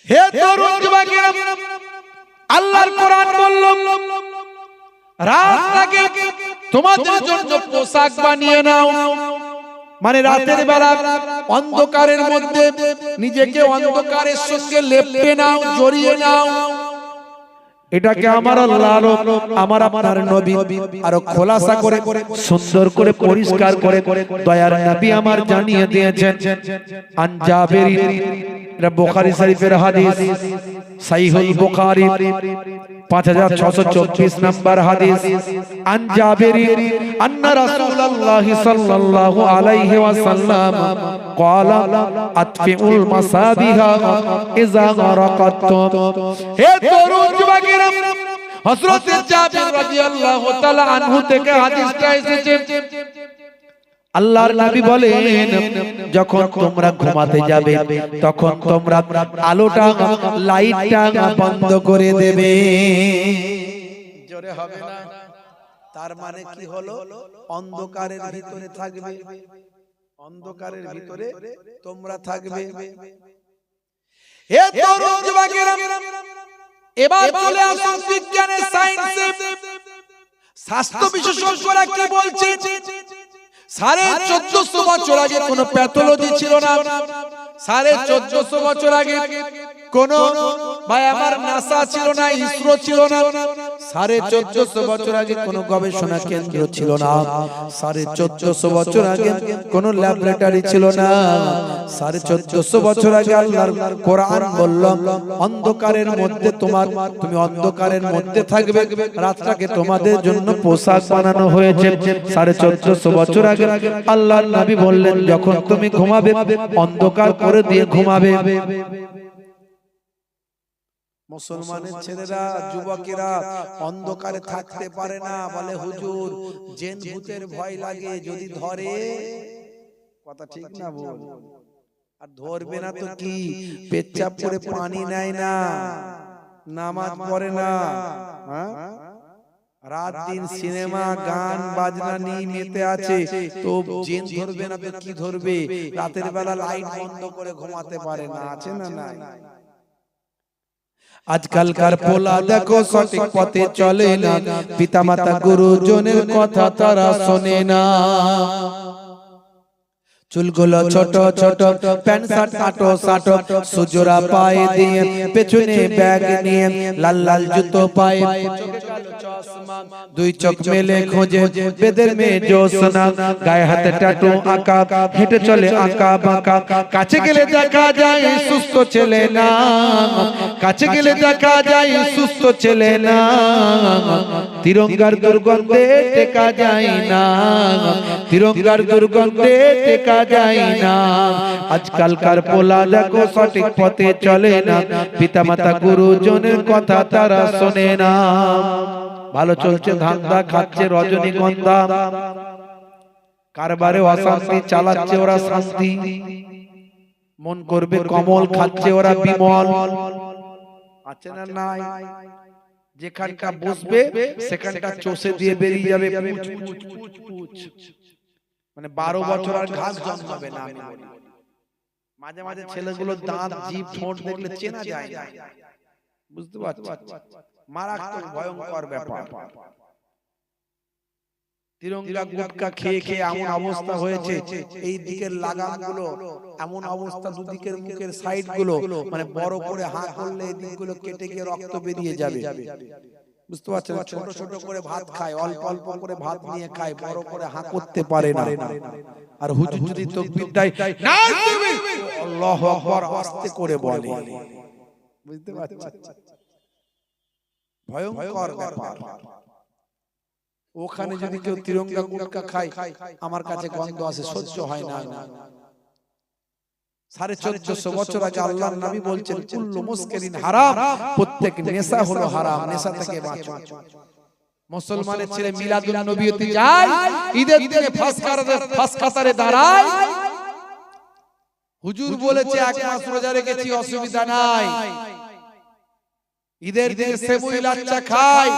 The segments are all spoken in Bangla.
হে তরুণ যুবকেরা, আল্লাহর কোরআন বলল রাতটাকে তোমাদের জন্য পোশাক বানিয়ে নাও। মানে রাতের বেলা অন্ধকারের মধ্যে নিজেকে অন্ধকারের সঙ্গে লেপটে নাও, জড়িয়ে নাও। এটাকে আমার আল্লাহ আমার আপনার নবী আরো খোলাসা করে সুন্দর করে পরিষ্কার করে দয়ার নবী আমার জানিয়ে দিয়েছেন। আন জাবের, এটা বুখারী শরীফের হাদিস, সহিহুল বুখারী 5624 নম্বর হাদিস। আন জাবের আন্না রাসূলুল্লাহ সাল্লাল্লাহু আলাইহি ওয়াসাল্লাম قال اطفئوا المصابيح اذا غرقتم। হে তরুণ যুবকেরা, হযরত জাবের রাদিয়াল্লাহু তাআলা আনহু থেকে হাদিসটা এসেছে। আল্লাহর নবী বলেন, যখন তোমরা ঘুমাতে যাবে তখন তোমরা আলোটা, লাইটটা বন্ধ করে দেবে। জোরে হবে না? তার মানে কি হলো? অন্ধকারের ভিতরে থাকবে, অন্ধকারের ভিতরে তোমরা থাকবে। হে তরুণ যুবকেরা, এবার চলে আসুন বিজ্ঞানের, সায়েন্সে। স্বাস্থ্য বিশেষজ্ঞরা কি বলছে? 1450 বছর আগে কোনো প্যাথোলজি ছিল না। 1450 বছর আগে কোন ভাই আমার নাসা ছিল না, ইসরো ছিল না। 1450 বছর আগে কোন গবেষণা কেন্দ্র ছিল না। 1450 বছর আগে কোন ল্যাবরেটরি ছিল না। 1450 বছর আগে আল্লাহর কোরআন বলল, অন্ধকারের মধ্যে তুমি অন্ধকারের মধ্যে থাকবে, রাতটাকে তোমাদের জন্য পোশাক বানানো হয়েছে। 1450 বছর আগে আল্লাহর নবী বললেন, যখন তুমি ঘুমাবে অন্ধকার করে দিয়ে ঘুমাবে। মুসলমানের ছেলেরা, যুবকেরা অন্ধকারে থাকতে পারে না। বলে হুজুর জিন ভূতের ভয় লাগে, যদি ধরে। কথা ঠিক না বল? আর ধরবে না তো কি, পেচ্ছাপ করে পানি নেয় না, নামাজ পড়ে না, রাত দিন সিনেমা গান বাজনা নিয়ে মেতে আছে, তো জিন ধরবে না তো কি ধরবে? রাতের বেলা লাইট বন্ধ করে ঘুমাতে পারে না, আছে না নাই? আজকালকার পোলা দেখো সঠিক পথে চলে না, পিতামাতা গুরুজনের কথা তারা শোনে না। চুলগুলো ছোট ছোট, প্যান্ট শার্ট আটো সাটো, সুজোরা পায়ে দিয়ে, পেছনে ব্যাগ নিয়ে, লাল লাল জুতো পায়ে, দুই চোখ মেলে খোঁজে বেদের মেয়ে জোসনা, গায়ে হাতে ট্যাটু আঁকা, হেঁটে চলে আঁকা বাঁকা। কাছে গেলে দেখা যায় সুস্থ ছেলে না, কাছে গেলে দেখা যায় সুস্থ ছেলে না। তিরঙ্গার দুর্গন্ধে টেকা যায় না, তিরঙ্গার দুর্গন্ধে টেকা যায় না। আজকালকার পোলা দেখো সঠিক পথে চলে না, পিতামাতা গুরুজনের কথা তারা শোনে না। ভালো চলছে ধান্দা, খাচ্ছে রজনীগন্ধা, কারবারে অশান্তি, চালাচ্ছে ওরা শান্তি। মন করবে কমল, খাচ্ছে ওরা বিমল। আছে না নাই? যেখানটা বসবে সেখানটা চষে দিয়ে বেরিয়ে যাবে পুচ পুচ পুচ পুচ। মানে 12 বছর আর ঘাস জন্মাবে না। আমি বলি মাঝে মাঝে ছেলেগুলো দাঁত, জিভ, ঠোঁট দেখলে চেনা যায় না। বুঝতে পারছো? মারাত্মক ভয়ঙ্কর ব্যাপার। তিরঙ্গা গুটকা খেয়ে খেয়ে এমন অবস্থা হয়েছে, এই দিকের লাগামগুলো এমন অবস্থা, দুদিকের মুখের সাইড গুলো মানে বড় করে হাঁ করলে এই দিকগুলো কেটে গিয়ে রক্ত বেরিয়ে যাবে। বুঝতে পারছেন? ছোট ছোট করে ভাত খায়, অল্প অল্প করে ভাত নিয়ে খায়, বড় করে হাঁ করতে পারে না। আর হুজুর যদি তাকবীর দেয়, আল্লাহু আকবার আস্তে করে বলে। বুঝতে পারছেন? ভয়ঙ্কর ব্যাপার। ওখানে যদি কেউ তিরঙ্গা গুটকা খায়, আমার কাছে গন্ধ আসে, সহ্য হয় না। 1450 বছর আগে আল্লাহর নবী বলছেন, কুল্লু মুসকিরিন হারাম, প্রত্যেক নেশা হলো হারাম, নেশা থেকে বাঁচো। মুসলমানের ছেলে মিলাদুন নবীতে যায়, ঈদের দিনে ফাঁস কাতারে দাঁড়ায়, হুজুর বলেছে 1 মাস রোজা রেখেছি, অসুবিধা নাই। ঈদের দিনে সেবুই লাচ্চা খায়,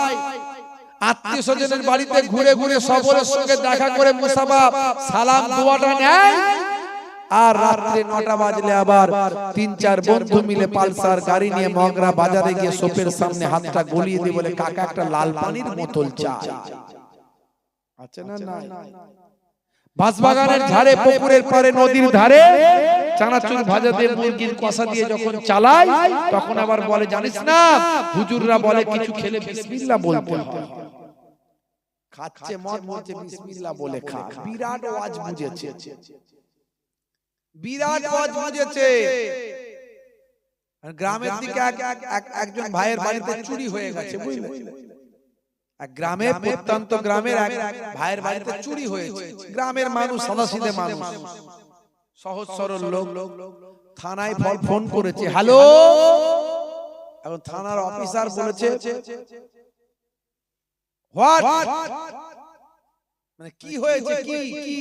আত্মীয় স্বজনের বাড়িতে ঘুরে ঘুরে সকলের সঙ্গে দেখা করে মুসাফা সালাম দোয়াটা নেয়। আর রাত্রে 9টা বাজলে আবার 3-4 বন্ধু মিলে পালসার গাড়ি নিয়ে মগরা বাজারে গিয়ে সোপের সামনে হাতটা গলিয়ে দিয়ে বলে কাকা একটা লাল পানির বোতল চাই। আছে না? নাই। বাঁশবাগানের ধারে, পুকুরের পারে, নদীর ধারে চানাচুর ভাজা দিয়ে মুরগির কষা দিয়ে যখন চালায় তখন আবার বলে জানিস না হুজুররা বলে কিছু খেলে বিসমিল্লাহ বলতে হয়। খাচ্ছে মদ বলছে বিসমিল্লাহ বলে খা। বিরাট ওয়াজ বুঝেছে, বিরাট ওয়াজ বুঝেছে। গ্রামের দিকে একজন ভাইয়ের বাড়িতে চুরি হয়ে গেছে, বুঝলে? এক গ্রামে, প্রত্যন্ত গ্রামের এক ভাইয়ের বাড়িতে চুরি হয়েছে। গ্রামের মানুষ সাদাসিধে মানুষ, সহজ সরল লোক। থানায় ফোন করেছে, হ্যালো। এখন থানার অফিসার বলেছে হোয়াট, মানে কি হয়েছে, কি কি।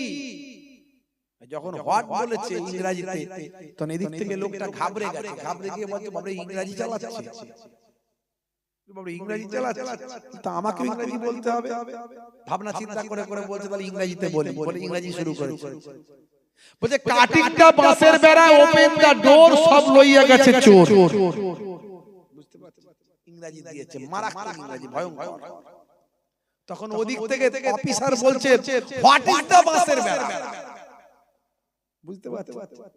যখন হোয়াট বলেছে ইংরেজিতে, তখন এদিক থেকে লোকটা ঘাবড়ে গেছে, ঘাবড়ে গিয়ে বলছে বাবা ইংরেজি চালাচ্ছে, বাবা ইংরেজি চালাচ্ছে, তা আমাকে ইংরেজি বলতে হবে। ভাবনা চিন্তা করে করে বলছে তাহলে ইংরেজিতে বলি, বলে ইংরেজি শুরু করেছে। বলছে কাটিংটা বাঁশের বেড়া, ওপেন দা ডোর, সব লইয়া গেছে চোর। বুঝতে পারছেন? ইংরেজি দিয়েছে, মারাত্মক ইংরেজি, ভয়ঙ্কর। তখন ওদিক থেকে অফিসার বলছে হোয়াট ইজ দা বাঁশের বেড়া। বুঝতে পারছেন?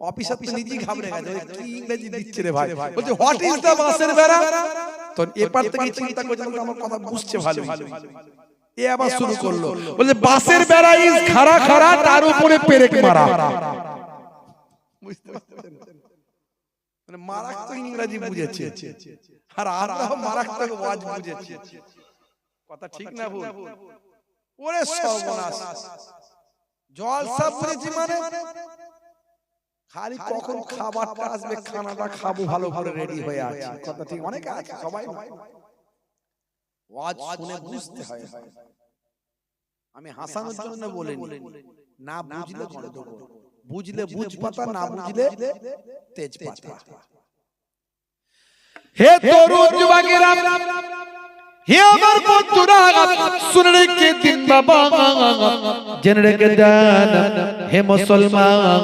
অফিসার তো নিজেই ঘাবড়ে গেছে, কি ইংরেজি দিচ্ছে রে ভাই। বলছে হোয়াট ইজ দা বাঁশের বেড়া। তখন এপার থেকে চিন্তা করছে আমার কথা বুঝছে ভালো, এ আবার শুরু করলো, বলছে বাঁশের বেড়া ইজ খাড়া খাড়া, তার উপরে পেরেক মারা। বুঝতে পারছেন? মানে মারাত্মক ইংরেজি বুঝেছে, আর আমরা মারাত্মক ওয়াজ বুঝেছি। কথা ঠিক না ভুল? ওরে সর্বনাশ, জলসা বুঝেছি মানে খালি কখন খাবারটা আসবে, খানাটা খাবো, ভালো ভালো রেডি হয়ে আছে। কথা ঠিক? অনেকে আছে, সবাই ওয়াজ শুনে বুঝতে হয়। আমি হাসানোর জন্য বলিনি, না বুঝলে গন্ডগোল, বুঝলে বুঝ পাতা, না বুঝলে তেজ পাতা। হে তরুণ যুবকেরা, হে আমার বন্ধুরা, শুনে রেখে দিন বাবা, জেনে রেখে দেন হে মুসলমান।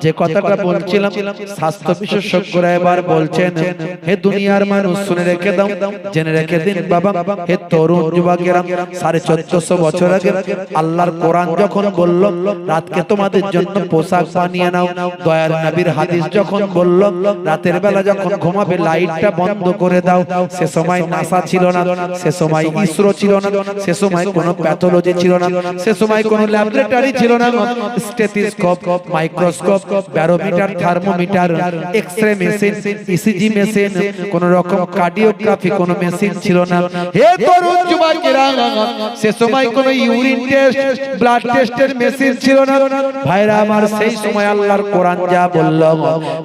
যে কথাটা বলছিলাম, স্বাস্থ্য বিশেষজ্ঞরা এবার বলছেন হে দুনিয়ার মানুষ শুনে রেখে দাও, জেনে রেখে দিন বাবা। হে তরুণ যুবকেরা, 1450 বছর আগে আল্লাহর কোরআন যখন বলল রাতকে তোমাদের জন্য পোশাক বানিয়ে নাও, দয়ার নবীর হাদিস যখন বলল রাতের বেলা যখন ঘুমাবে লাইটটা বন্ধ করে দাও, সে সময় নাসা ছিল না, সে সময় ইসরো ছিল না, সে সময় কোনো প্যাথোলজি ছিল না, সে সময় কোনো ল্যাবরেটরি ছিল না, stethoscope, microscope, barometer, thermometer, x-ray machine, ECG machine, কোন রকম কার্ডিওগ্রাফি কোন মেশিন ছিল না। হে তরুণ যুবকেরা, সে সময় কোন ইউরিন টেস্ট, ব্লাড টেস্টের মেশিন ছিল না। ভাইরা আমার, সেই সময় আল্লাহর কোরআন যা বলল,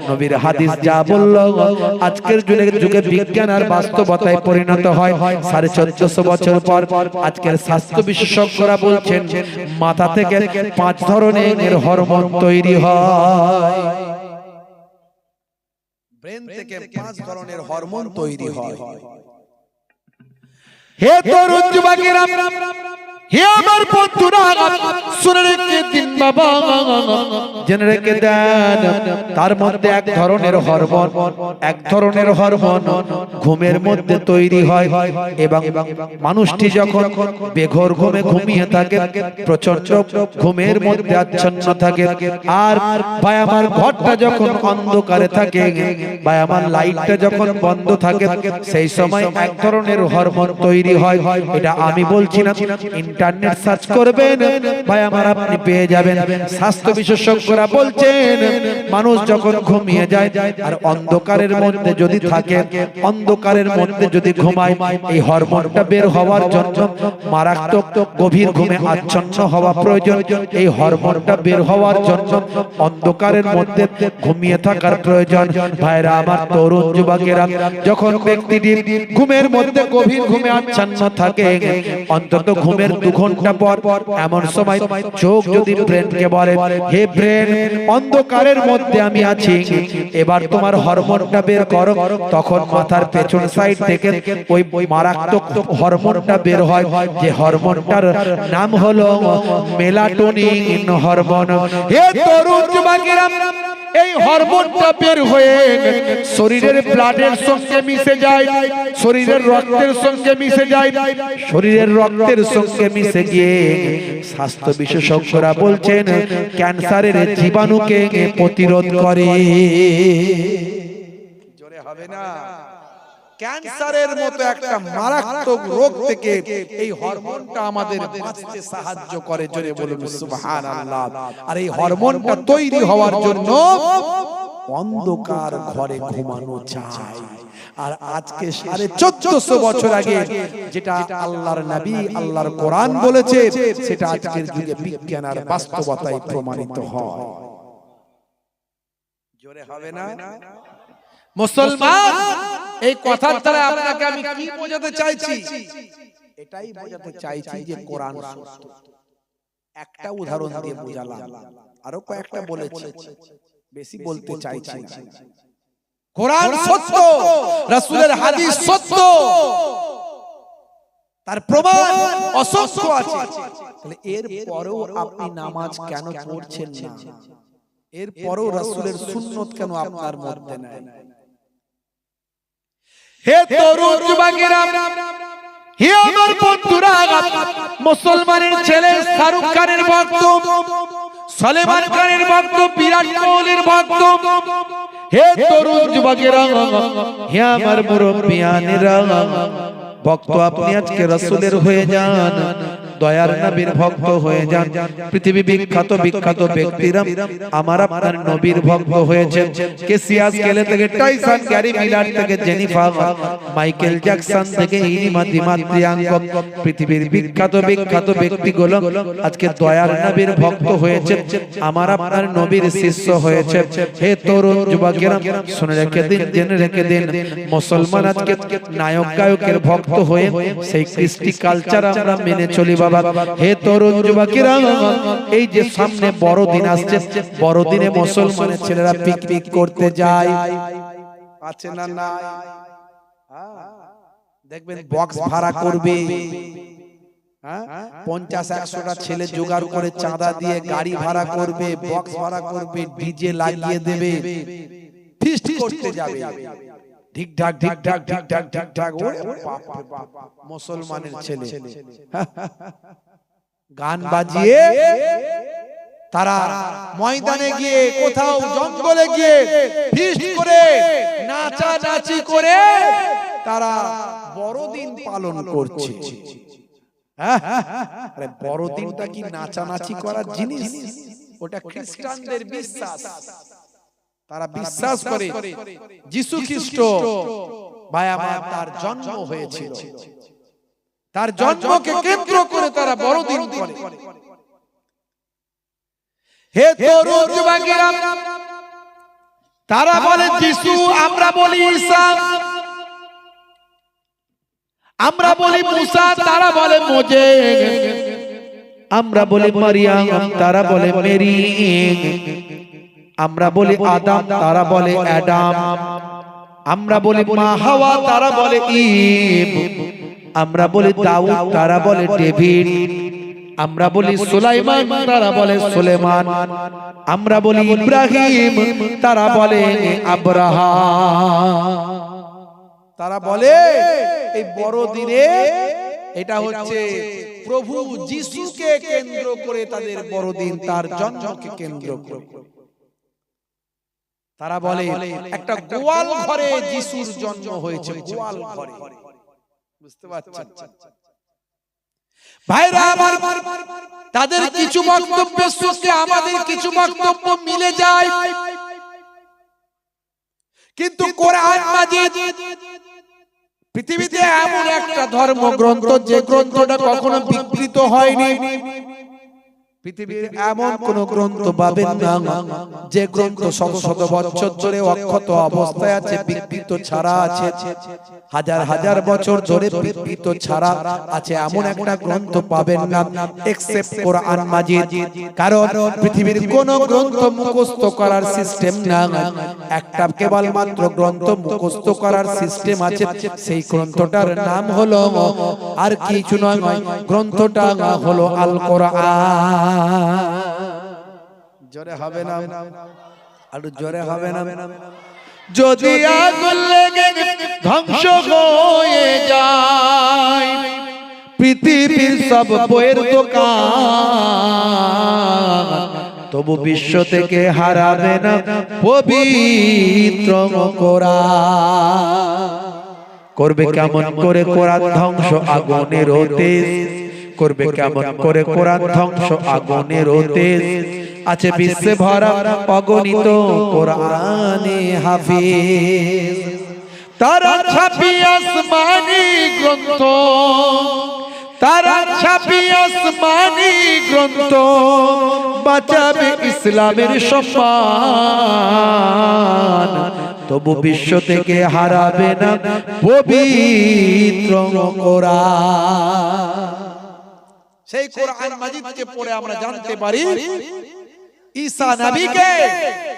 নবীর হাদিস যা বলল, আজকের যুগে বিজ্ঞান আর বাস্তবতায় পরিণত হয়। 1450 বছর পর আজকের স্বাস্থ্য বিশেষজ্ঞরা বলছেন মাথা থেকে 5 ধরনের হরমোন তৈরি হয়, ব্রেন থেকে 5 ধরনের হরমোন তৈরি হয়। হে তরুণ যুবকেরা, হে আমার বন্ধুরা, শুনে রেখে দিন বাবা, জেনে রেখে দেন তার মধ্যে এক ধরনের হরমোন ঘুমের মধ্যে তৈরি হয়, এবং মানুষটি যখন বেঘোর ঘুমে ঘুমিয়ে থাকে, প্রচন্ড ঘুমের মধ্যে আচ্ছন্ন থাকে, আর ভাই আমার ঘরটা যখন অন্ধকারে থাকে, ভাই আমার লাইটটা যখন বন্ধ থাকে, সেই সময় এক ধরনের হরমোন তৈরি হয়। এটা আমি বলছি না, ইন্টারনেট সার্চ করবেন ভাই আমার, আপনি পেয়ে যাবেন। স্বাস্থ্য বিশেষজ্ঞরা বলছেন মানুষ যখন ঘুমিয়ে যায় আর অন্ধকারের মধ্যে যদি থাকে, অন্ধকারের মধ্যে যদি ঘুমায়, এই হরমোনটা বের হওয়ার জন্য মারাত্মক গভীর ঘুমে আচ্ছন্ন হওয়া প্রয়োজন। এই হরমোনটা বের হওয়ার জন্য অন্ধকারের মধ্যে ঘুমিয়ে থাকার প্রয়োজন। ভাইরা আমার, তরুণ যুবকেরা, যখন ব্যক্তিটি ঘুমের মধ্যে গভীর ঘুমে আচ্ছন্ন থাকে, অন্তত ঘুমের 2 ঘন্টা পর এমন সময় চোখ যদি ব্রেনকে বলে, হে ব্রেন, অন্ধকারের মধ্যে আমি আছি, এবার তোমার হরমোনটা বের করো, তখন মাথার পেছন সাইড থেকে ওই মারাত্মক হরমোনটা বের হয়, যে হরমোনটার নাম হলো মেলাটোনিন হরমোন। হে তরুণ যুবকেরা, এই হরমোনটা বের হয়ে শরীরের ব্লাডের সঙ্গে মিশে যায়, শরীরের রক্তের সঙ্গে মিশে যায়, শরীরের রক্তের সঙ্গে মিশে গিয়ে স্বাস্থ্য বিশেষজ্ঞরা বলছেন ক্যান্সারের জীবাণুকে প্রতিরোধ করে। জোরে হবে না? ক্যান্সারের মতো একটা মারাত্মক রোগ থেকে এই হরমোনটা আমাদের বাঁচতে সাহায্য করে। জোরে বলুন সুবহানাল্লাহ। আর এই হরমোনটা তৈরি হওয়ার জন্য অন্ধকার ঘরে ঘুমানো চাই। আর আজকে 1450 বছর আগে যেটা আল্লাহর নবী, আল্লাহর কোরআন বলেছে, সেটা আজকের যুগে বিজ্ঞান আর বাস্তবতায় প্রমাণিত হয়। জোরে হবে না? মুসলমান, এই কথার দ্বারা আপনাকে আমি কি বোঝাতে চাইছি? এটাই বোঝাতে চাইছি যে কোরআন সত্য। একটা উদাহরণ দিয়ে বোঝালাম, আরো কয়েকটা বলেছি, বেশি বলতে চাইছি না। কোরআন সত্য, রাসূলের হাদিস সত্য, তার প্রমাণ অসংখ্য আছে। তাহলে এর পরেও আপনি নামাজ কেন পড়ছেন না? এর পরেও রাসূলের সুন্নাত কেন আপনার মধ্যে নাই? হে তরুণ যুবকেরা, হে আমার বন্ধুরা, মুসলমানের ছেলে শাহরুখ খানের ভক্ত, সলমান খানের ভক্ত, বিরাট কোহলির ভক্ত, হে তরুণ যুবকেরা, হে আমার মুরব্বিয়ানেরা, ভক্ত আপনি আজকে রাসূলের হয়ে যান, দয়ার নবীর ভক্ত হয়ে যান। পৃথিবী বিখ্যাত বিখ্যাত ব্যক্তিরা আমার আপনার নবীর ভক্ত হয়েছেন। কেসিয়াস কেলে থেকে টাইসন গ্যারি মিলার থেকে জেনিফার, মাইকেল জ্যাকসন থেকে ইনিমা দিমাত্রিয়াঙ্গ, পৃথিবীর বিখ্যাত বিখ্যাত ব্যক্তিগুলো আজকে দয়ার নবীর ভক্ত হয়েছে, আমার আপনার নবীর শিষ্য হয়েছে। হে তরুণ যুবকেরা, শুনে রেখে দিন, জেনে রেখে দিন, মুসলমান আজকে নায়ক গায়কের ভক্ত হয়ে সেই কৃষ্টি কালচার আমরা মেনে চলি। বাবা, হে তরুণ যুবকেরা, এই যে সামনে বড়দিন আসছে, বড়দিনে মুসলমানের ছেলেরা পিকনিক করতে যায়, আছে না? না, দেখবেন বক্স ভাড়া করবে, 50-100টা ছেলে জোগাড় করে চাঁদা দিয়ে গাড়ি ভাড়া করবে, বক্স ভাড়া করবে, ডিজে লাগিয়ে দেবে, ফিস্ট করতে যাবে, ঠিক ঠাক ঠিক ঠাক ঠিক ঠাক ঠিক ঠাক। ওরে বাপ রে বাপ, মুসলমানের ছেলে গান বাজিয়ে তারা ময়দানে গিয়ে, কোথাও জঙ্গলে গিয়ে ফিস্ট করে, নাচানাচি করে তারা বড়দিন পালন করছে। আরে বড়দিনটা কি নাচানাচি করার জিনিস? ওটা খ্রিস্টানদের বিশ্বাস। তারা বিশ্বাস করে যিশু খ্রিস্ট ভাই আমার তার জন্ম হয়েছিল, তার জন্মকে কেন্দ্র করে তারা বড়দিন করে। হে তরুণ যুবকেরা, তারা বলে যিশু, আমরা বলি ঈসা, আমরা বলি মুসা, তারা বলে মোজেস, আমরা বলি মারিয়াম, তারা বলে মেরি, আমরা বলি আদম, তারা বলে অ্যাডাম, আমরা বলি মা হাওয়া, তারা বলে ঈভ, আমরা বলি দাউদ, তারা বলে ডেভিড, আমরা বলি সুলাইমান, তারা বলে সুলেমান, আমরা বলি ইব্রাহিম, তারা বলে আব্রাহাম। তারা বলে এই বড়দিনে এটা হচ্ছে প্রভু যিশুকে কেন্দ্র করে তাদের বড়দিন, তার জন্মকে কেন্দ্র করে। তারা বলে একটা গোয়াল ঘরে যিশুর জন্ম হয়েছে, গোয়াল ঘরে। বুঝতে পারছেন ভাইরা আমার? তাদের কিছু বক্তব্যের সঙ্গে আমাদের কিছু বক্তব্য মিলে যায়, কিন্তু কোরআন মাজিদ পৃথিবীতে এমন একটা ধর্মগ্রন্থ যে গ্রন্থটা কখনো বিকৃত হয়নি, পৃথিবীর এমন কোন গ্রন্থ পাবেন না যে গ্রন্থ শত শত বছর ধরে অক্ষত অবস্থায় আছে, বিকৃত ছাড়া আছে, হাজার হাজার বছর ধরে বিকৃত ছাড়া আছে, এমন একটা গ্রন্থ পাবেন না এক্সেপ্ট কোরআন মাজিদ। কারণ পৃথিবীর কোন গ্রন্থ মুখস্থ করার সিস্টেম না, একটা কেবলমাত্র গ্রন্থ মুখস্থ করার সিস্টেম আছে, সেই গ্রন্থটার নাম হলো আর কিছু নয়, গ্রন্থটা হলো আল কোরআন। জোরে হবে না, আর জোরে হবে না। যদি আগুন লেগে ধ্বংস হয়ে যায় পৃথিবীর সব বইয়ের দোকান, তবু বিশ্ব থেকে হারাবে না পবিত্র কোরআন। করবে কেমন করে কোরআন ধ্বংস আগুনের তেজ, করবে কেমন করে কোরআন ধ্বংস আগুনের তেজ, আছে বিশ্বে ভরা অগণিত কোরআনে হাফিজ। তারা ছাপি আসমানি গ্রন্থ, তারা ছাপি আসমানি গ্রন্থ, বাঁচাবে ইসলামের সম্মান, তবু বিশ্ব থেকে হারাবে না পবিত্র কোরআন। সেই কোরআন মাজিদকে পড়ে আমরা জানতে পারি ঈসা নবীকে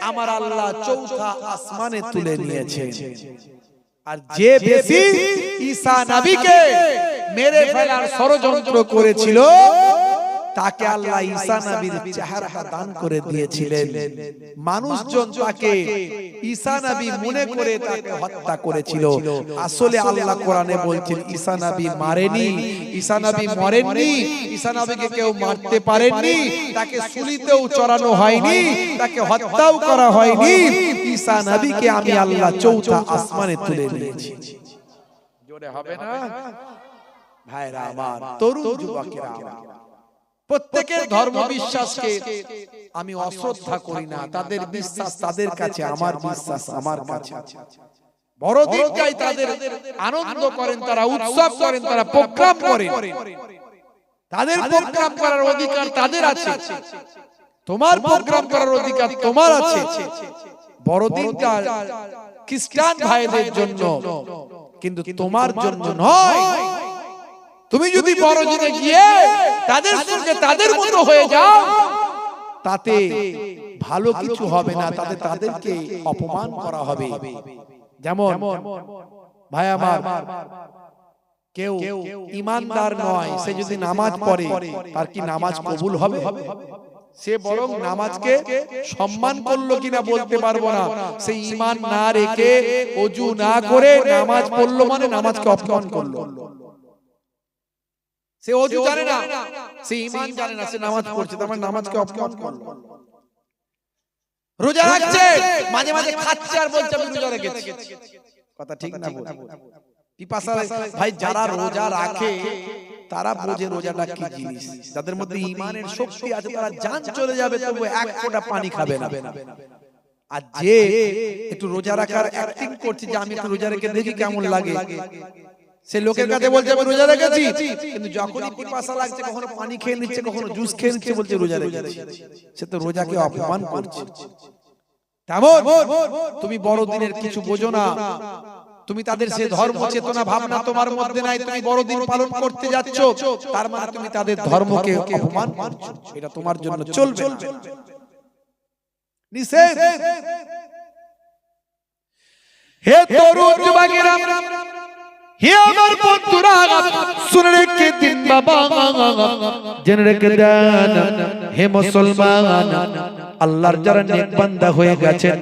আমার আল্লাহ চৌথা আসমানে তুলে নিয়েছেন। আর যে বেশি ঈসা নবীকে মেরে ফেলার ষড়যন্ত্র করেছিল তাকে আল্লাহ ঈসা নবীর চেহারা দান করে দিয়েছিলেন। মানুষজন তাকে ঈসা নবী মনে করে তাকে হত্যা করেছিল। আসলে আল্লাহ কোরআনে বলছেন ঈসা নবী মারেনি, ঈসা নবী মরেননি, ঈসা নবীকে কেউ মারতে পারেননি, তাকে সুলিতেও চড়ানো হয়নি, তাকে হত্যাও করা হয়নি। ঈসা নবীকে আমি আল্লাহ চৌথা আসমানে তুলে নিয়েছি। জোরে হবে না ভাইরা আমার, তরুণ যুবকেরা আমার, প্রত্যেকের ধর্ম বিশ্বাসকে আমি অশ্রদ্ধা করি না। তাদের বিশ্বাস তাদের কাছে, আমার বিশ্বাস আমার কাছে। বড়দিনটাই তাদের আনন্দ করেন, তারা উৎসব করেন, তারা প্রোগ্রাম করেন, তাদের প্রোগ্রাম করার অধিকার তাদের আছে, তোমার প্রোগ্রাম করার অধিকার তোমার আছে। বড়দিনটা খ্রিস্টান ভাইদের জন্য, কিন্তু তোমার জন্য নয়। তুমি যদি বড়দিনে গিয়ে তাদের সঙ্গে তাদের মতো হয়ে যাও তাতে ভালো কিছু হবে না, তাতে তাদেরকে অপমান করা হবে। যেমন ভাই আমার, কেউ ঈমানদার নয়, সে যদি নামাজ পড়ে তার কি নামাজ কবুল হবে? সে বরং নামাজকে সম্মান করলো কিনা বলতে পারবো না। সে ঈমান না রেখে ওযু না করে নামাজ পড়লো মানে নামাজকে অপমান করলো। সে ওযু জানে না, সে ঈমান জানে না, সে নামাজ পড়ছে, তার মানে নামাজকে অপমান করলো। রোজা রাখছে, মাঝে মাঝে খাচ্ছে আর বলছে আমি রোজা রেখেছি। কথা ঠিক না? পিপাসা ভাই, যারা রোজা রাখে তারা বোঝে রোজাটা কি জিনিস। যাদের মধ্যে ঈমানের শক্তি আছে তারা জান চলে যাবে তবু এক ফোঁটা পানি খাবে না। আর যে একটু রোজা রাখার অ্যাক্টিং করছে যে আমি একটু রোজা রেখে দেখি কেমন লাগে, সে লোকের কাছে বলছে আমি রোজা রেখেছি, কিন্তু যখনই পিপাসা লাগছে কখনো পানি খেয়ে নিচ্ছে, কখনো জুস খেয়ে নিচ্ছে, বলছে রোজা রেখেছি। সে তো রোজাকে অপমান করছে। তেমন তুমি বড়দিনের কিছু বোঝো না, তুমি তাদের সে ধর্ম চেতনা ভাবনা তোমার মধ্যে নাই, তুমি বড়দিন পালন করতে যাচ্ছ, তার মানে তুমি তাদের ধর্মকে অপমান করছো। এটা তোমার জন্য চলবে না, নিষেধ। হে তরুণ যুবকেরা, হে আমার বন্ধুরা, শুনে রেখে দিন বাবা, জেনে রেখে দেন হে মুসলমান, আল্লাহর যারা নেক বান্দা হয়ে গেছেন,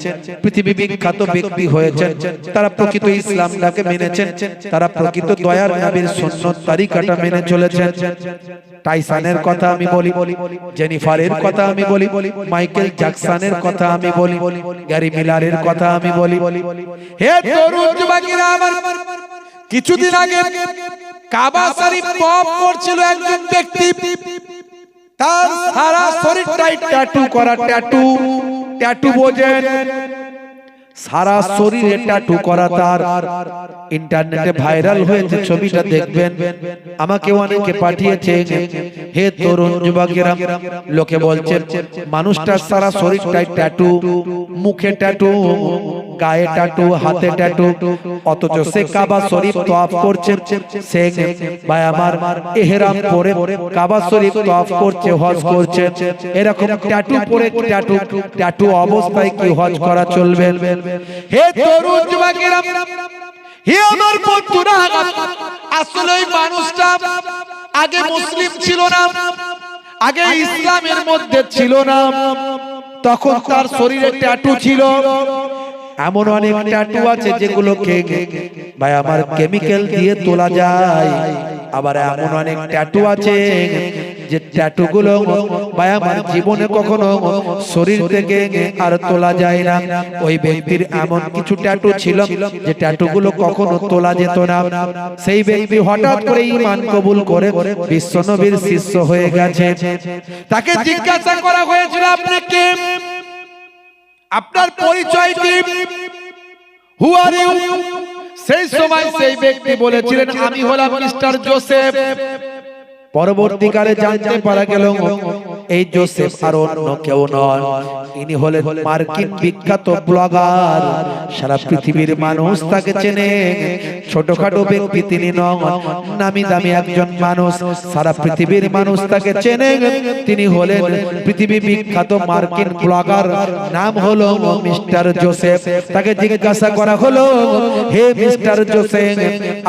পৃথিবী বিখ্যাত ব্যক্তি হয়েছেন, তারা প্রকৃত ইসলামটাকে মেনেছেন, তারা প্রকৃত দয়ার নবীর সুন্নাত তরিকাটা মেনে চলেছেন। টাইসনের কথা আমি বলি, জেনিফারের কথা আমি বলি, মাইকেল জ্যাকসনের কথা আমি বলি, গ্যারি মিলারের কথা আমি বলি। হে তরুণ যুবকেরা আমার, কিছুদিন আগে কাবা শরীফ তওয়াফ করছিল একজন ব্যক্তি, তার সারা শরীরটাই ট্যাটু করা, ট্যাটু বোঝেন, সারা শরীরে ট্যাটু করা তার ইন্টারনেটে ভাইরাল হয়েছে ছবিটা দেখবেন আমাকে অনেকে পাঠিয়েছে হে তরুণ যুবকেরা লোকে বলছে মানুষটার সারা শরীরটাই ট্যাটু মুখে ট্যাটু গায়ে ট্যাটু হাতে ট্যাটু অথচ সে কাবা শরীফ তওয়াফ করছে সে ভাই আমার ইহরাম পরে কাবা শরীফ তওয়াফ করছে হজ করছে এরকম ট্যাটু পরে ট্যাটু অবস্থায় কি হজ করা চলবে হে তরুণ যুবকেরা হে আমার বন্ধুরা আসলে এই মানুষটা আগে মুসলিম ছিল না আগে ইসলামের মধ্যে ছিল না তখন তার শরীরে ট্যাটু ছিল এমন অনেক ট্যাটু আছে যেগুলোকে ভাই আমার কেমিক্যাল দিয়ে তোলা যায় আবার এমন অনেক ট্যাটু আছে যে ট্যাটু গুলো ভাই আমার জীবনে কখনো শরীর থেকে আর তোলা যায় না ওই ব্যক্তির এমন কিছু ট্যাটু ছিল যে ট্যাটু গুলো কখনো তোলা যেত না সেই ব্যক্তি হঠাৎ করে ঈমান কবুল করে বিশ্বনবীর শিষ্য হয়ে গেছে তাকে জিজ্ঞাসা করা হয়েছিল আপনি কে আপনার পরিচয় কি হু আর ইউ সেই সময় সেই ব্যক্তি বলেছিলেন আমি হলাম মিস্টার জোসেফ পরবর্তীকালে জানতে পারা গেল এই জোসেফ আর অন্য কেউ নয় ইনি হলেন মার্কিন বিখ্যাত ব্লগার সারা পৃথিবীর মানুষ তাকে চেনে ছোটখাটো ব্যক্তি তিনি নন নামি দামি একজন মানুষ সারা পৃথিবীর মানুষ তাকে চেনে তিনি হলেন পৃথিবী বিখ্যাত মার্কিন ব্লগার নাম হলো মিস্টার জোসেফ তাকে জিজ্ঞাসা করা হলো হে মিস্টার জোসেফ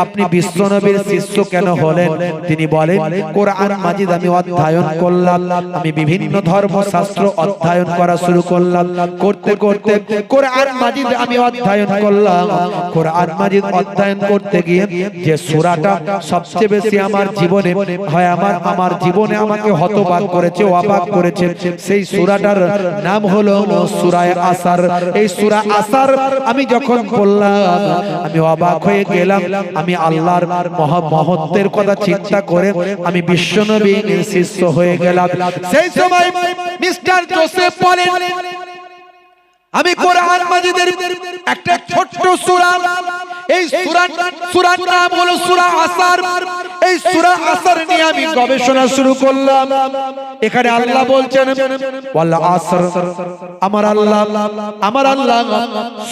আপনি বিশ্বনবীর শিষ্য কেন হলেন তিনি বলেন কোরআন মাজিদ আমি অধ্যয়ন করলাম আমি বিভিন্ন ধর্মশাস্ত্র অধ্যয়ন করা শুরু করলাম করতে করতে কোরআন মাজিদ আমি অধ্যয়ন করলাম কোরআন মাজিদ অধ্যয়ন করতে গিয়ে যে সূরাটা সবচেয়ে বেশি আমার জীবনে হয় আমার জীবনে আমাকে হতবাক করেছে অবাক করেছে সেই সূরাটার নাম হলো সূরা আসর এই সূরা আসর আমি যখন পড়লাম আমি অবাক হয়ে গেলাম আমি আল্লাহর মহত্বের কথা চিন্তা করে আমি বিশ্বনবীর শিষ্য হয়ে গেলাম সেই সময় মিস্টার জোসেফ বলেন আমি কোরআন মাজিদের একটা ছোট্ট সূরা এই সূরার নাম হলো সূরা আসর এই সূরা আসর নিয়ে আমি গবেষণা শুরু করলাম এখানে আল্লাহ বলছেন ওয়াল আসর আমার আল্লাহ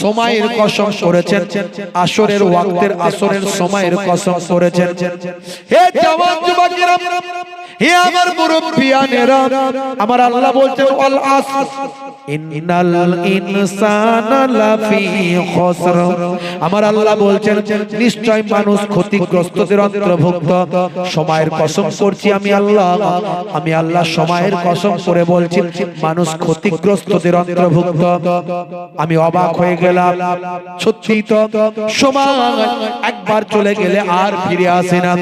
সময়ের কসম করেছেন আসরের ওয়াক্তের আসরের সময়ের কসম করেছেন হে জওয়ান যুবকেরা হে আমার মুরব্বিয়ানেরা আমার আল্লাহ বলছেন ওয়াল আসর ইন্নাল ইনসানা লাফি খুসর আমার আল্লাহ বলছেন নিশ্চয় মানুষ ক্ষতিগ্রস্তদের অন্তর্ভুক্ত সময়ের কসম করছি আমি আল্লাহ সময়ের কসম করে বলছি মানুষ ক্ষতিগ্রস্তদের অন্তর্ভুক্ত আমি অবাক হয়ে গেলাম সত্যি তো সময় একবার চলে গেলে আর ফিরে আসে না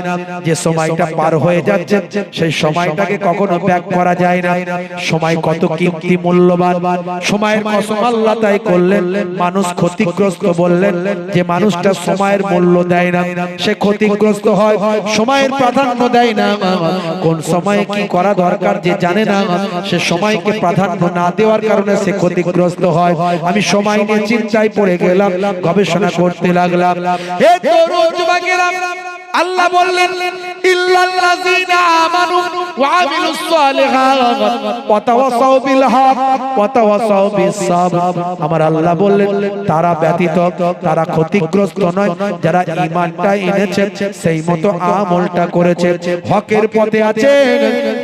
যে সময়টা পার হয়ে যাচ্ছে সেই সময়টাকে কখনো ব্যাক করা যায় না সময় কত কিমতি মূল্যবান সময়ের কসম আল্লাহ তাই করলেন মানুষ ক্ষতিগ্রস্ত বললেন যে মানুষটা সময়ের মূল্য দেয় না সে ক্ষতিগ্রস্ত হয় সময়ের প্রাধান্য দেয় না কোন সময়ে কি করা দরকার যে জানে না সে সময়কে প্রাধান্য না দেওয়ার কারণে সে ক্ষতিগ্রস্ত হয় আমি সময় নিয়ে চিন্তায় পড়ে গেলাম গবেষণা করতে লাগলাম হে তরুণ যুবকেরা আল্লাহ বললেন ইল্লাল্লাযীনা আমানু ওয়া আমিলুস সালিহাত ওয়া তাওয়াসাউ বিল হক ওয়া তাওয়াসাউ বিস সাবর আমার আল্লাহ বললেন তারা ব্যতীত তারা ক্ষতিগ্রস্ত নয় যারা ঈমানটা এনেছে সেই মতো আমলটা করেছে হকের পথে আছে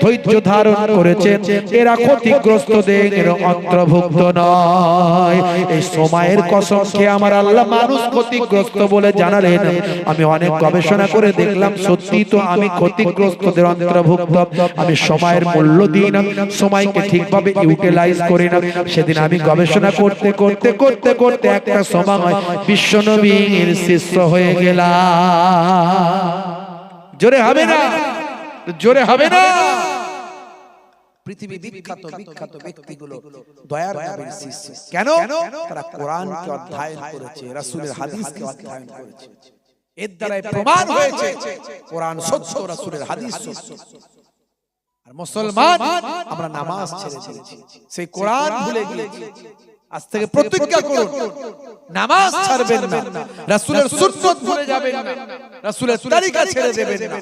ধৈর্য ধারণ করেছে এরা ক্ষতিগ্রস্তদের অন্তর্ভুক্ত নয় এই সময়ের কসম খেয়ে আমার আল্লাহ মানুষ ক্ষতিগ্রস্ত বলে জানালেন আমি অনেক গবেষণা করে দেখলাম সত্যি তো আমি ক্ষতিগ্রস্তদের অন্তর্ভুক্ত আমি সময়ের মূল্য দিই না সময়কে ঠিকভাবে ইউটিলাইজ করি না সেদিন আমি গবেষণা করতে করতে করতে করতে একটা সময় বিশ্বনবীর শিষ্য হয়ে গেলাম জোরে হবে না জোরে হবে না পৃথিবী বিখ্যাত ব্যক্তিগুলো দয়ার নবীর শিষ্য কেন তারা কোরআনকে অধ্যয়ন করেছে রাসূলের হাদিসকে অধ্যয়ন করেছে এর দ্বারা প্রমাণ হয়েছে কোরআন সত্য রাসূলের হাদিস সত্য আর মুসলমান আমরা নামাজ ছেড়ে দিয়েছি সেই কোরআন ভুলে গিয়েছি আজ থেকে প্রতিজ্ঞা করুন নামাজ ছাড়বেন না, রাসূলের সুন্নাত ভুলে যাবেন না, রাসূলের তরিকা ছেড়ে দেবেন না।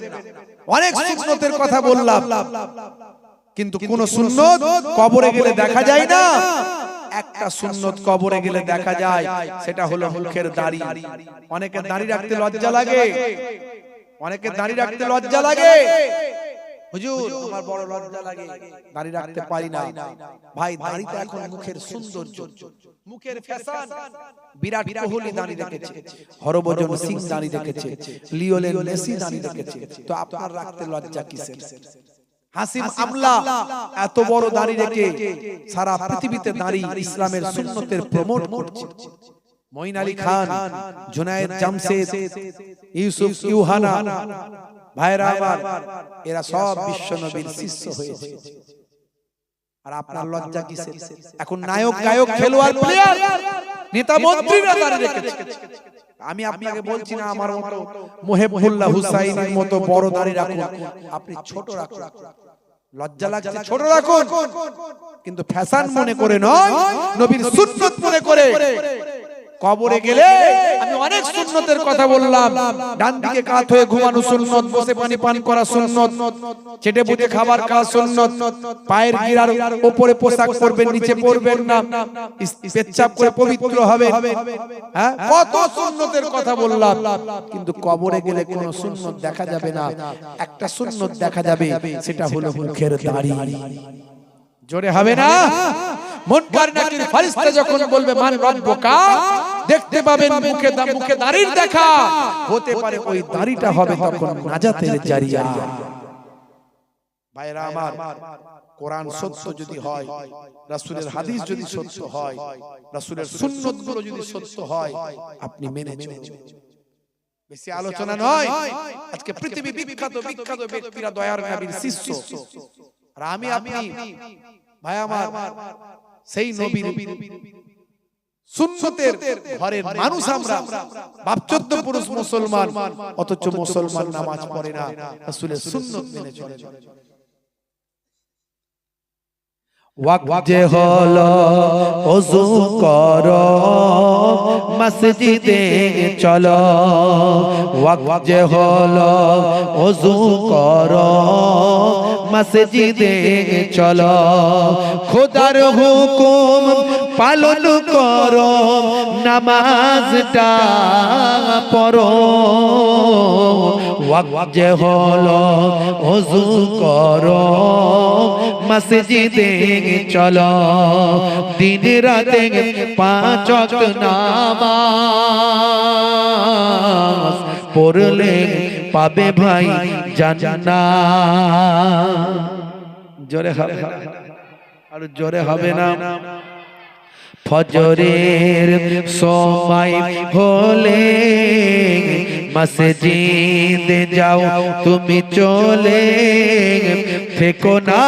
অনেক সুন্নতের কথা বললাম, কিন্তু কোন সুন্নত কবরে গেলে দেখা যায় না। একটা সুন্নত কবরে গেলে দেখা যায়, সেটা হলো মুখের দাড়ি। অনেকের দাড়ি রাখতে লজ্জা লাগে, অনেকের দাড়ি রাখতে লজ্জা লাগে। হুজুর আমার বড় লজ্জা লাগে, দাড়ি রাখতে পারি না। ভাই দাড়িটা এখন মুখের সৌন্দর্য, মুখের ফ্যাশন। বিরাট কোহলি দাড়ি রেখেছে, হরভজন সিং দাড়ি রেখেছে, লিওনেল মেসি দাড়ি রেখেছে, তো আপনার রাখতে লজ্জা কিসের? হাসিম আমলা এত বড় দাড়ি রেখে সারা পৃথিবীতে দাড়ি ইসলামের সুন্নতের প্রমোট করছে। মঈন আলী খান, জুনায়েদ জামশেদ, ইউসুফ ইউহানা ভাইরা আমার, এরা সব বিশ্ব নবীর শিষ্য হয়েছে। আর আপনার লজ্জা কিসের? এখন নায়ক গায়ক খেলোয়াড় প্লেয়ার নেতা মন্ত্রীরা দাড়ি রেখেছে। আমি আপনাকে বলছি না আমার মতো মুহিবুল্লাহ হুসাইনের মতো বড় দাড়ি রাখুন, আপনি ছোট রাখুন। লজ্জা লাগছে ছোট রাখুন, কিন্তু ফ্যাশন মনে করে নয়, নবীর সুন্নাত মনে করে। কবরে গেলে আমি অনেক সুন্নতের কথা বললাম। ডান দিকে কাত হয়ে ঘুমানো সুন্নত, বসে পানি পান করা সুন্নত, চেটে বুটে খাবার খাওয়া সুন্নত, পায়ের গিরার উপরে পোশাক পরবেন, নিচে পরবেন না, পেচ্ছাপ করে পবিত্র হবে। হ্যাঁ, কত সুন্নতের কথা বললাম, কিন্তু কবরে গেলে কোনো সুন্নত দেখা যাবে না। একটা সুন্নত দেখা যাবে, সেটা হলো মুখের দাড়ি। জোরে হবে না? মুনকার নাকির ফেরেশতা যখন বলবে মান রব্বুকা, দেখতে পাবেন মুখে দাড়ির দেখা, হতে পারে ওই দাড়িটা হবে তখন নাজাতের জারিয়া। ভাইরা আমার, কোরআন সত্য যদি হয়, রাসূলের হাদিস যদি সত্য হয়, রাসূলের সুন্নতগুলো যদি সত্য হয়, আপনি মেনে চলুন। বেশি আলোচনা নয়। আজকে পৃথিবী বিখ্যাত বিখ্যাত ব্যক্তিরা দয়ার নবীর শিষ্য, আর আমি আপনি ভাই আমার সেই নবীর সুন্নতের ঘরের মানুষ আমরা। বাপ 14 পুরুষ মুসলমান, অথচ মুসলমান নামাজ পড়ে না, রাসূলের সুন্নত মেনে চলে না। ওয়াক্ত হলো ওযু করো, মসজিদে চলো। ওয়াক্ত হলো ওযু করো, মসজিদে চলো। খোদার হুকুম পালন করো, নামাজটা পড়ো। ওয়াক্ত হলো ওযু করো, মসজিদে চলো। দিন রাতে 5 ওয়াক্ত নামাজ পড়লে পাবে ভাই জান্নাত। জোরে হবে আর জোরে হবে না? ফজরের সময় হলে মসজিদে যাও তুমি চলে, থেকো না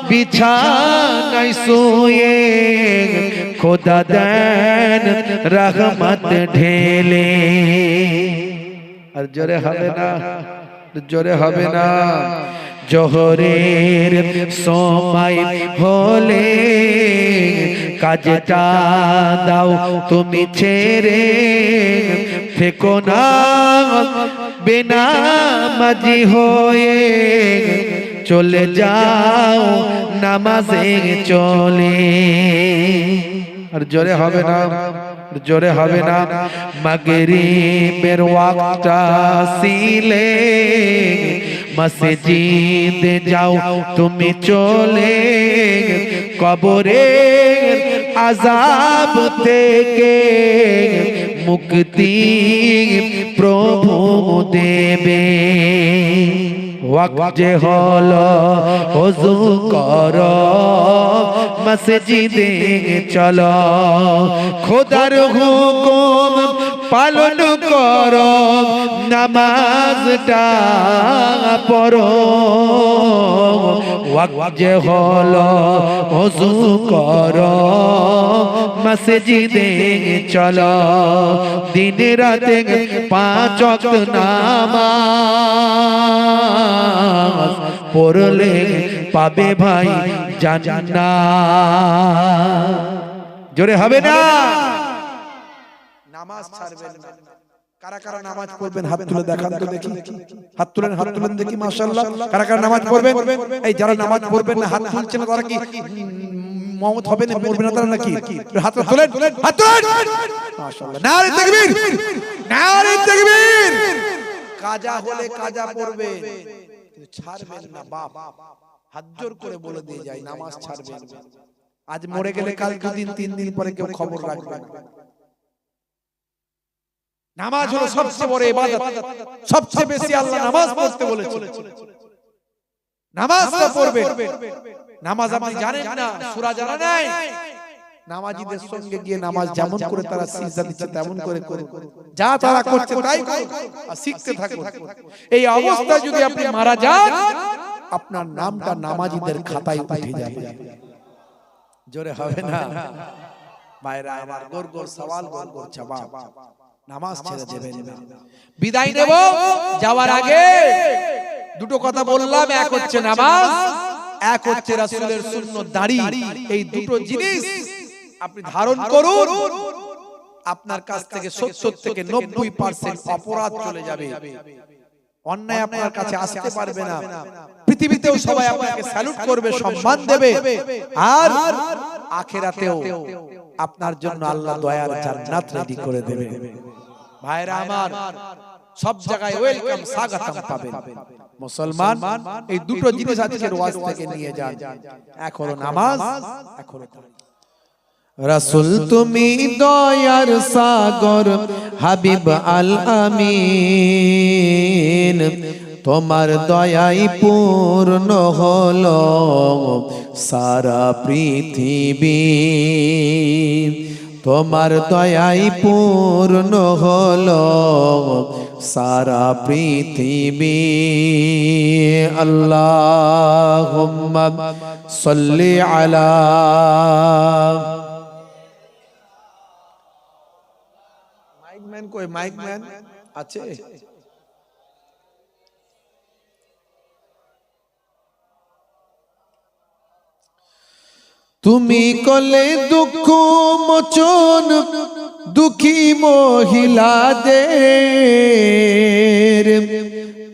বিছানায় শুয়ে, খোদা দেন রহমত ঢেলে। আর জোরে হবে না? জোরে হবে না? জোহরের সময় হলে কাজটা দাও তুমি ছেড়ে, থেকো না বেনামাজি হয়ে, চলে যাও নামাজে চলে। আর জোরে হবে না? জোরে হবে না? মাগরিবের ওয়াক্তটা সিলে, মসজিদে যাও তুমি চলে, কবরের আযাব থেকে মুক্তি প্রভু দেবে। ওয়াক্ত হলো ওযু করো, মসজিদে চলো। খোদার হুকুম পালন করো, নামাজটা পড়ো। ওয়াক্ত হলো ওযু করো, মসজিদে চলো। দিন রাতে 5 ওয়াক্ত নামাজ পড়লে পাবে ভাই জান্নাত। জোরে হবে না। নামাজ ছাড়বেন না। কারা কারা নামাজ পড়বেন হাত তুলে দেখান তো দেখি, হাত তুলেন, হাত তুলেন দেখি মাশাআল্লাহ। কারা কারা নামাজ পড়বেন? এই যারা নামাজ পড়বেন না হাত তুলছেন তারা কি মওত হবে না, মরবে না তারা নাকি? হাত তুলেন, হাত তুলেন মাশাআল্লাহ। নারে তাকবীর, নারে তাকবীর। কাজা হলে কাজা পড়বে কিন্তু ছাড়বেন না বাপ। হাত জোর করে বলে দিয়ে যায় নামাজ ছাড়বেন না। আজ মরে গেলে কাল দুদিন তিন দিন পরে কেউ খবর রাখবে না। নামাজ হলো সবচেয়ে বড় ইবাদত, সবচেয়ে বেশি আল্লাহ নামাজ পড়তে বলেছেন। নামাজটা পড়বেন। নামাজ আপনি জানেন না, সূরা জানা নাই, নামাজীদের সঙ্গে গিয়ে নামাজ যেমন করে তারা সিজদা দিচ্ছে তেমন করে করুন, যা তারা করছে তাই করুন আর শিখতে থাকুন। এই অবস্থায় যদি আপনি মারা যান আপনার নামটা নামাজীদের খাতায় উঠে যাবে। জোরে হবে না ভাইরা আমার? গোর গোর সওয়াল, গোর গোর জবাব। নামাজ ছেড়ে দেবেন না। বিদায় নেব, যাওয়ার আগে দুটো কথা বললাম। এক হচ্ছে নামাজ, এক হচ্ছে রাসূলের সুন্নাত দাড়ি। এই দুটো জিনিস আপনি ধারণ করুন, আপনার কাছ থেকে 70 থেকে 90% অপরাধ চলে যাবে। অন্যায় আপনার কাছে আসতে পারবে না। পৃথিবীতেও সবাই আপনাকে স্যালুট করবে, সম্মান দেবে, আর আখিরাতেও আপনার জন্য আল্লাহ দয়ার জান্নাত রেডি করে দেবে। ভাইরা আমার, সব জায়গায় ওয়েলকাম, স্বাগতম পাবেন। মুসলমান এই দুটো জিনিস আজকের ওয়াজ থেকে নিয়ে যান। এক হলো নামাজ, এক হলো দাড়ি। রাসূল তুমি দয়ার সাগর, হাবিব আল আমিন, তোমার দয়াই পূর্ণ হলো সারা পৃথিবী, তোমার দয়াই পূর্ণ হলো সারা পৃথিবী। আল্লাহুম্মা সাল্লি আলা। মাইকম্যান কই? মাইকম্যান আছে? তুমি কলে দুঃখ মোচন দুঃখী মহিলাদের,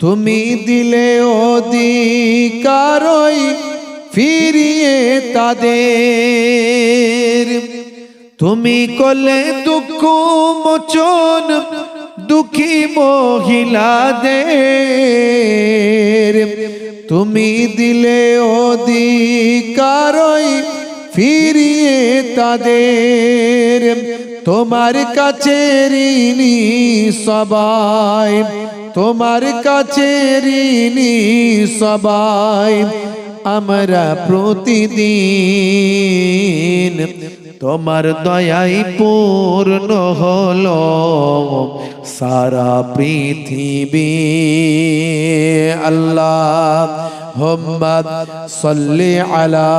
তুমি দিলে অধিকারই ফিরিয়ে তাদের। তুমি কলে দুঃখ মোচন দুঃখী মহিলাদের, তুমি দিলে অধিকারই ফিরিয়ে তাদের। তোমার কাছে ঋণী সবাই, তোমার কাছে ঋণী সবাই আমরা প্রতিদিন, তোমার দয়াই পূর্ণ হলো সারা পৃথিবী। আল্লাহুম্মা সাল্লি আলা।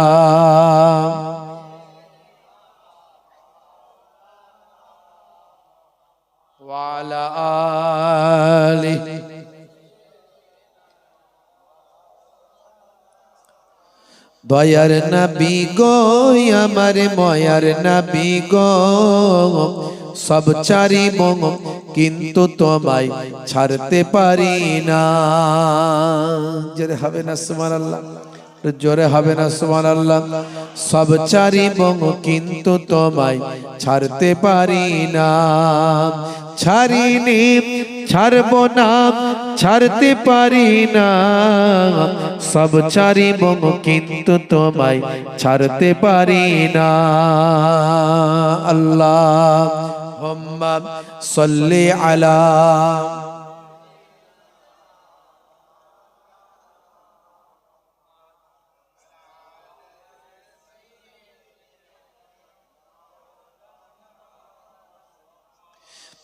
ওয়া আলা আলিহি। দয়ার নবী গো আমার ময়ার নবী গো, সব ছাড়িব কিন্তু তোমায় ছাড়তে পারি না। জোরে হবে না সুবহানাল্লাহ? জোরে হবে না সুবহানাল্লাহ? সব ছাড়িব কিন্তু তোমায় ছাড়তে পারি না। ছাড়িনি, ছাড়ব না, ছাড়তে পারি না। সব ছাড়িব কিন্তু তোমায় ছাড়তে পারি না। আল্লাহুম্মা সাল্লি আলা।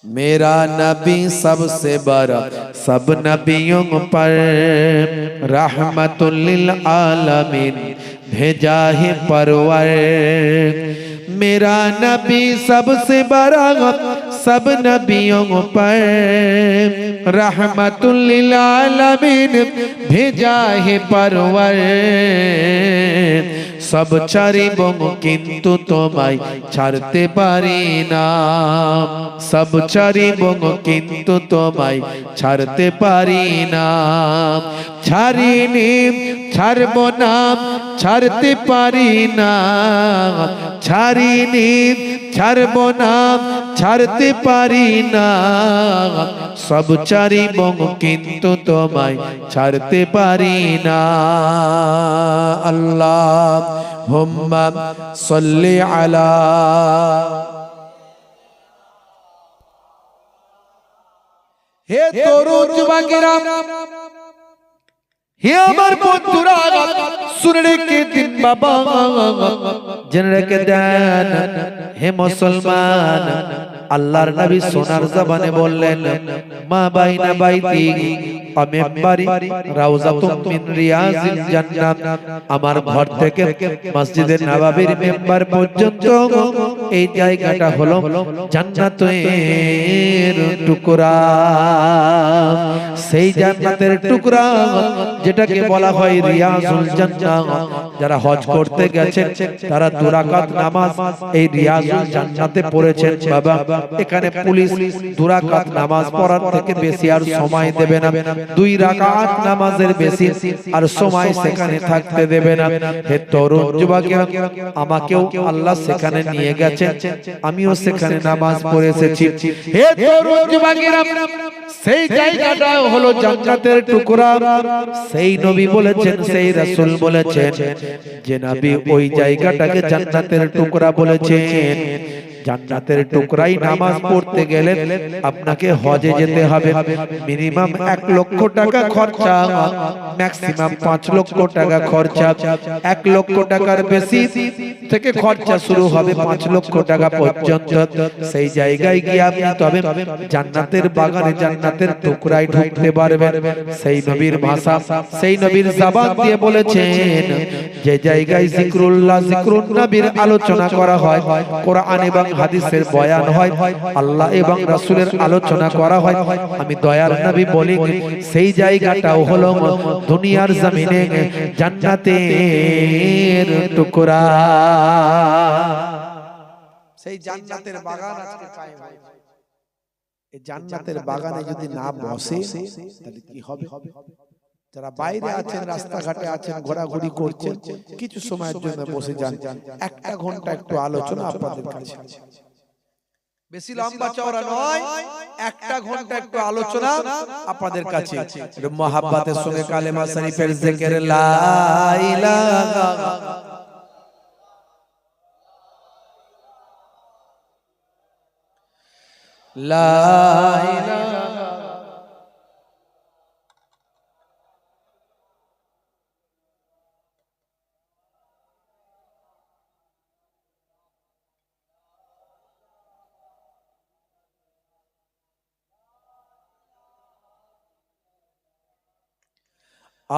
मेरा नबी सबसे बड़ा सब नबियों पर रहमतुल लिल आलमीन भेजा है परवर। मेरा नबी सबसे बड़ा सब नबियों पर रहमतुल लिल आलमीन भेजा है परवर सब ছাড়িব কিন্তু তোমায় ছাড়তে পারি না सब ছাড়িব কিন্তু তোমায় ছাড়তে পারি না ছাড়িনি ছাড়ব না ছাড়তে পারি না ছাড়িনি ছাড়ব না ছাড়তে পারি না সব ছাড়িব কিন্তু তোমায় ছাড়তে পারি না আল্লাহুম্মা সাল্লি আলা হে তরুণ যুবকেরা হে আমার বন্ধুরা শুনে রেখে দিন বাবা জেনে রেখে দেন হে মুসলমান আল্লাহর নবী সোনার জবানে বললেন মা বাইনা বাইতি ওয়া মিম্বারি রাউযাতুম মিন রিয়াজিল জান্নাত আমার ঘর থেকে মসজিদে নববীর মিম্বার পর্যন্ত এই জায়গাটা হলো জান্নাতের টুকরা সেই জান্নাতের টুকরা যেটাকে বলা হয় রিয়াজুল জান্নাহ যারা হজ করতে গেছেন তারা 2 রাকাত নামাজ এই রিয়াজুল জান্নাতে পড়েছেন বাবা এখানে পুলিশ 2 রাকাত নামাজ পড়ার থেকে বেশি আর সময় দেবে না 2 রাকাত নামাজের বেশি আর সময় সেখানে থাকতে দেবে না হে তরুণ যুবকেরা আমাকেও আল্লাহ সেখানে নিয়ে গেছেন আমিও সেখানে নামাজ পড়ে এসেছি হে তরুণ যুবকেরা সেই জায়গাটা হলো জান্নাতের টুকরা সেই নবী বলেছেন সেই রাসূল বলেছেন যে নবী ওই জায়গাটাকে জান্নাতের টুকরা বলেছেন জান্নাতের টুকরাই নামাজ পড়তে গেলে আপনাকে হজে যেতে হবে মিনিমাম 1 লক্ষ টাকা খরচা ম্যাক্সিমাম 5 লক্ষ টাকা খরচা 1 লক্ষ টাকার বেশি থেকে খরচা শুরু হবে 5 লক্ষ টাকা পর্যন্ত সেই জায়গায় গিয়ে আপনি তবে জান্নাতের বাগানে জান্নাতের টুকরায় ঢুকতে পারবেন সেই নবীর ভাষা সেই নবীর জবান দিয়ে বলেছেন যে জায়গায় জিকরুল্লাহ জিকরুন নবীর আলোচনা করা হয় কোরআন এবং হাদিসের বয়ান হয় আল্লাহ এবং রাসূলের আলোচনা করা হয় আমি দয়ার নবী বলি সেই জায়গাটাও হলো দুনিয়ার জমিনে জান্নাতের টুকরা সেই জান্নাতের বাগান আজকে কায়েম হয়েছে এই জান্নাতের বাগানে যদি না বসে তাহলে কি হবে যারা বাইরে আছেন রাস্তাঘাটে আছেন ঘোরাঘুরি করছেন কিছু সময়ের জন্য বসে যান 1 ঘন্টা একটু আলোচনা আপনাদের কাছে বেশি লম্বা চওড়া নয় 1 ঘন্টা একটু আলোচনা আপনাদের কাছে মুহাব্বতের সঙ্গে কালেমা শরীফের জিকির লা ইলাহা লা ইলাহা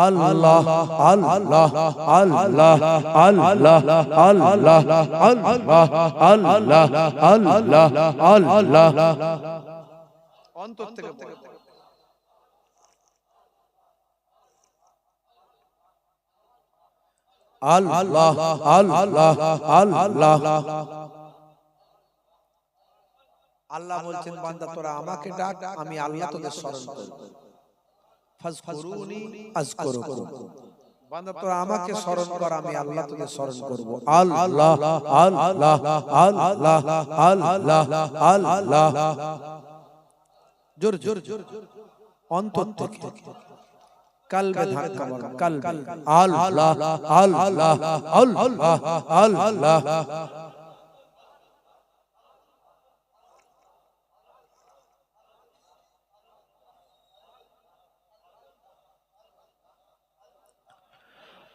Allah Allah Allah Allah Allah Allah Allah Allah অন্তর থেকে Allah Allah Allah আল্লাহ বলছেন বান্দা তোরা আমাকে ডাক আমি আল্লাহ তোদের স্মরণ করব ফাজকুরুনি আযকুরুকুম বান্দা তোরা আমাকে স্মরণ কর আমি আল্লাহ তোদের স্মরণ করব আল্লাহ আল্লাহ আল্লাহ আল্লাহ আল্লাহ জোর জোর অন্তর থেকে কলবে ধাক্কা মারো কলবে আল্লাহ আল্লাহ আল্লাহ আল্লাহ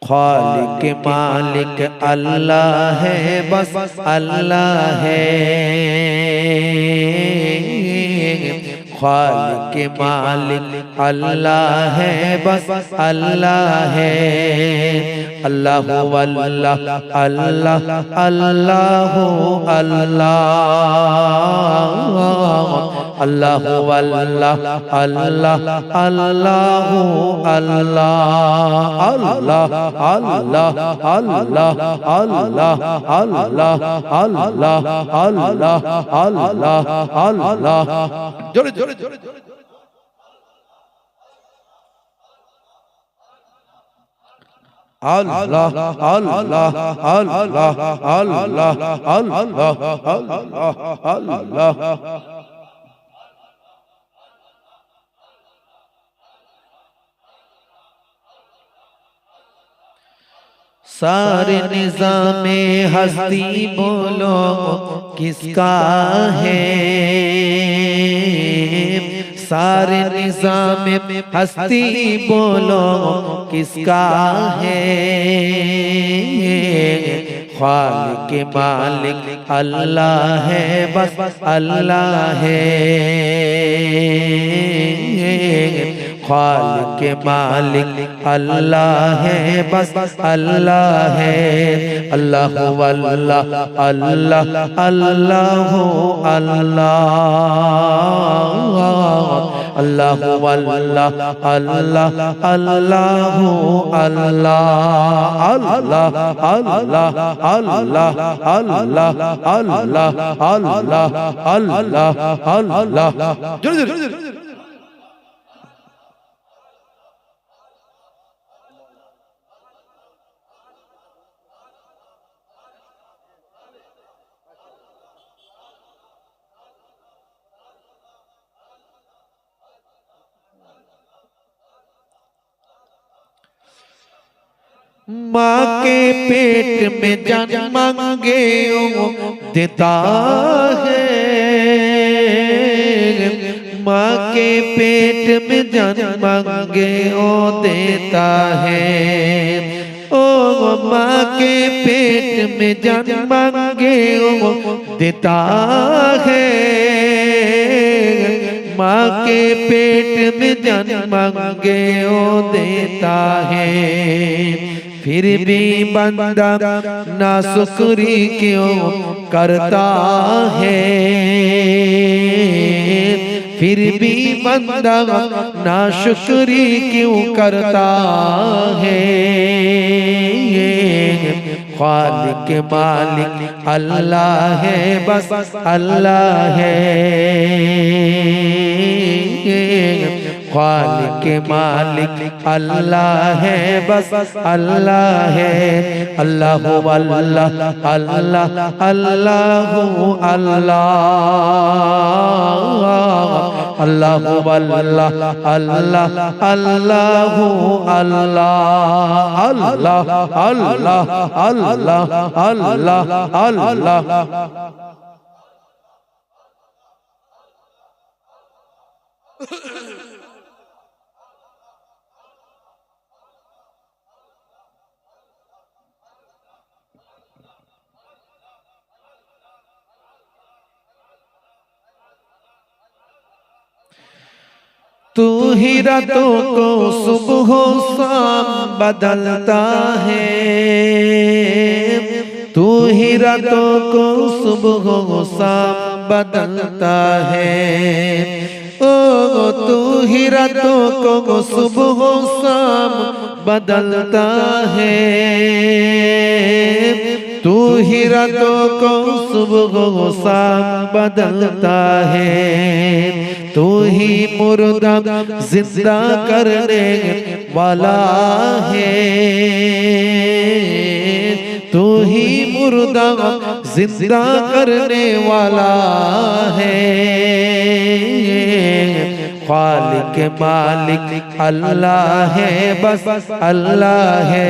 खालिक मालिक अल्लाह है बस अल्लाह है खालिक मालिक अल्लाह है, बस अल्लाह है। अल्लाह अल्लाह अल्लाह अल्लाह अल्लाह अल्लाह अल्लाह अल्लाह अल्लाह अल्लाह अल्लाह अल्लाह अल्लाह अल्लाह अल्लाह अल्लाह अल्लाह अल्लाह अल्लाह जोरे जोरे जोरे अल्लाह अल्लाह अल्लाह अल्लाह अल्लाह अल्लाह। सारे निज़ामे हस्ती बोलो किसका है, सारे निज़ामे हस्ती बोलो किसका है। खालिक मालिक अल्लाह है, बस अल्लाह है। खालिक मालिक अल्लाह है, बस अल्लाह है। अल्लाह अल्लाह अल्लाह अल्लाह अल्लाह अल्लाह अल्लाह अल्लाह अल्लाह अल्लाह अल्लाह अल्लाह अल्लाह अल्लाह अल्लाह अल्लाह अल्लाह अल्लाह। माँ के पेट में जन्म मांगे वो देता है, माँ के पेट में जन्म मांगे वो देता है। ओ माँ के पेट में जन्म मांगे वो देता है, माँ के पेट में जन्म मांगे वो देता है। फिर भी बंदा नाशुक्री क्यों करता है, फिर भी बंदा नाशुक्री क्यों करता है। खालिक मालिक अल्लाह है, बस अल्लाह है। खालिक मालिक अल्लाह है, बस अल्लाह है। अल्लाह अल्लाह अल्लाह अल्लाह अल्लाह अल्लाह अल्लाह अल्लाह अल्लाह अल्लाह अल्लाह अल्लाह अल्लाह अल्लाह अल्लाह। तू ही रातों को सुबह शाम बदलता है, तू ही रातों को सुबह शाम बदलता है। ओ तू ही रातों को सुबह शाम बदलता है, तू ही रातों को सुबह शाम बदलता है। तू ही मुर्दा जिंदा करने वाला है, तू ही मुर्दा जिंदा करने वाला है। खालिक मालिक अल्लाह है, बस अल्लाह है।